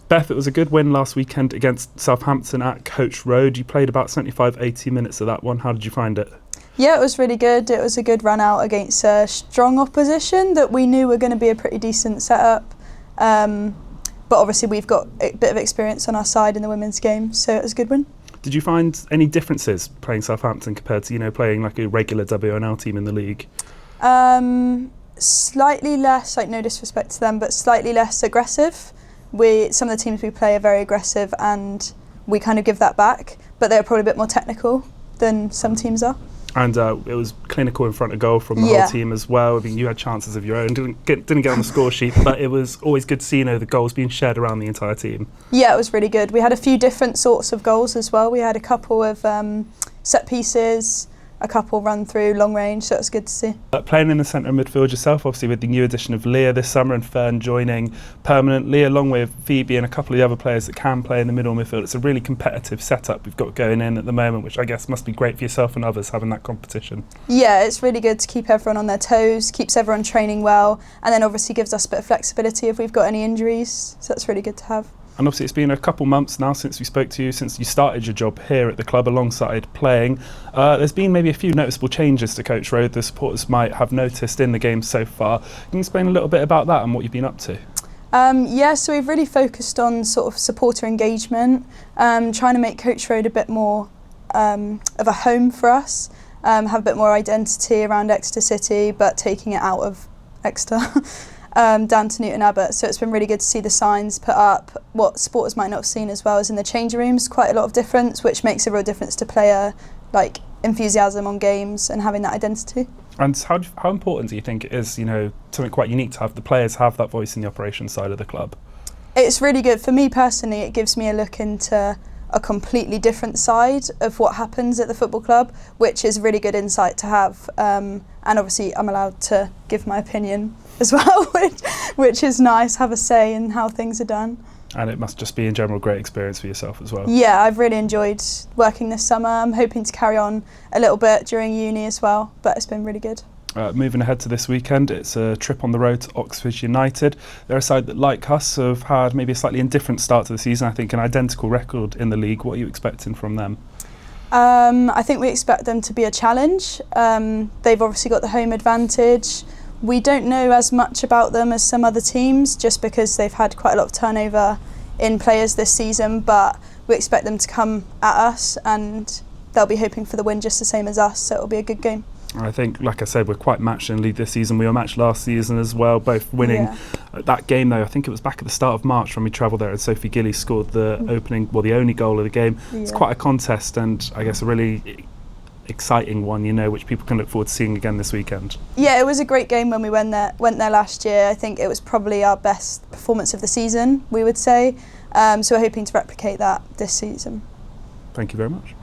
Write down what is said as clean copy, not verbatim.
Beth, it was a good win last weekend against Southampton at Coach Road. You played about 75-80 minutes of that one. How did you find it? Yeah, it was really good. It was a good run out against a strong opposition that we knew were going to be a pretty decent setup. But obviously we've got a bit of experience on our side in the women's game, so it was a good win. Did you find any differences playing Southampton compared to, playing like a regular WNL team in the league? Slightly less, no disrespect to them, but slightly less aggressive. Some of the teams we play are very aggressive and we kind of give that back, but they're probably a bit more technical than some teams are. And it was clinical in front of goal from the whole team as well. I mean, you had chances of your own, didn't get on the score sheet, but it was always good to see the goals being shared around the entire team. Yeah, it was really good. We had a few different sorts of goals as well. We had a couple of set pieces, a couple run through long range, so it was good to see. Playing in the centre midfield yourself, obviously with the new addition of Leah this summer and Fern joining permanently, along with Phoebe and a couple of the other players that can play in the middle midfield. It's a really competitive setup we've got going in at the moment, which I guess must be great for yourself and others having that competition. Yeah, it's really good to keep everyone on their toes, keeps everyone training well, and then obviously gives us a bit of flexibility if we've got any injuries, so that's really good to have. And obviously it's been a couple months now since we spoke to you, since you started your job here at the club alongside playing. There's been maybe a few noticeable changes to Coach Road the supporters might have noticed in the game so far. Can you explain a little bit about that and what you've been up to? So we've really focused on sort of supporter engagement, trying to make Coach Road a bit more of a home for us, have a bit more identity around Exeter City, but taking it out of Exeter. Down to Newton Abbot, so it's been really good to see the signs put up. What supporters might not have seen as well as in the changing rooms, quite a lot of difference, which makes a real difference to player enthusiasm on games and having that identity. And how important do you think it is, something quite unique to have the players have that voice in the operations side of the club? It's really good. For me personally, it gives me a look into a completely different side of what happens at the football club, which is really good insight to have. And obviously I'm allowed to give my opinion as well, which is nice, have a say in how things are done. And it must just be in general a great experience for yourself as well. Yeah, I've really enjoyed working this summer. I'm hoping to carry on a little bit during uni as well, but it's been really good. Moving ahead to this weekend, it's a trip on the road to Oxford United. They're a side that, like us, have had maybe a slightly indifferent start to the season. I think an identical record in the league. What are you expecting from them? I think we expect them to be a challenge. They've obviously got the home advantage. We don't know as much about them as some other teams just because they've had quite a lot of turnover in players this season, but we expect them to come at us and they'll be hoping for the win just the same as us, so it'll be a good game. I think, like I said, we're quite matched in league this season. We were matched last season as well, both winning. That game, though, I think it was back at the start of March when we travelled there and Sophie Gilly scored the the only goal of the game. It's quite a contest and I guess a really exciting one, which people can look forward to seeing again this weekend. Yeah, it was a great game when we went there last year. I think it was probably our best performance of the season, we would say. So we're hoping to replicate that this season. Thank you very much.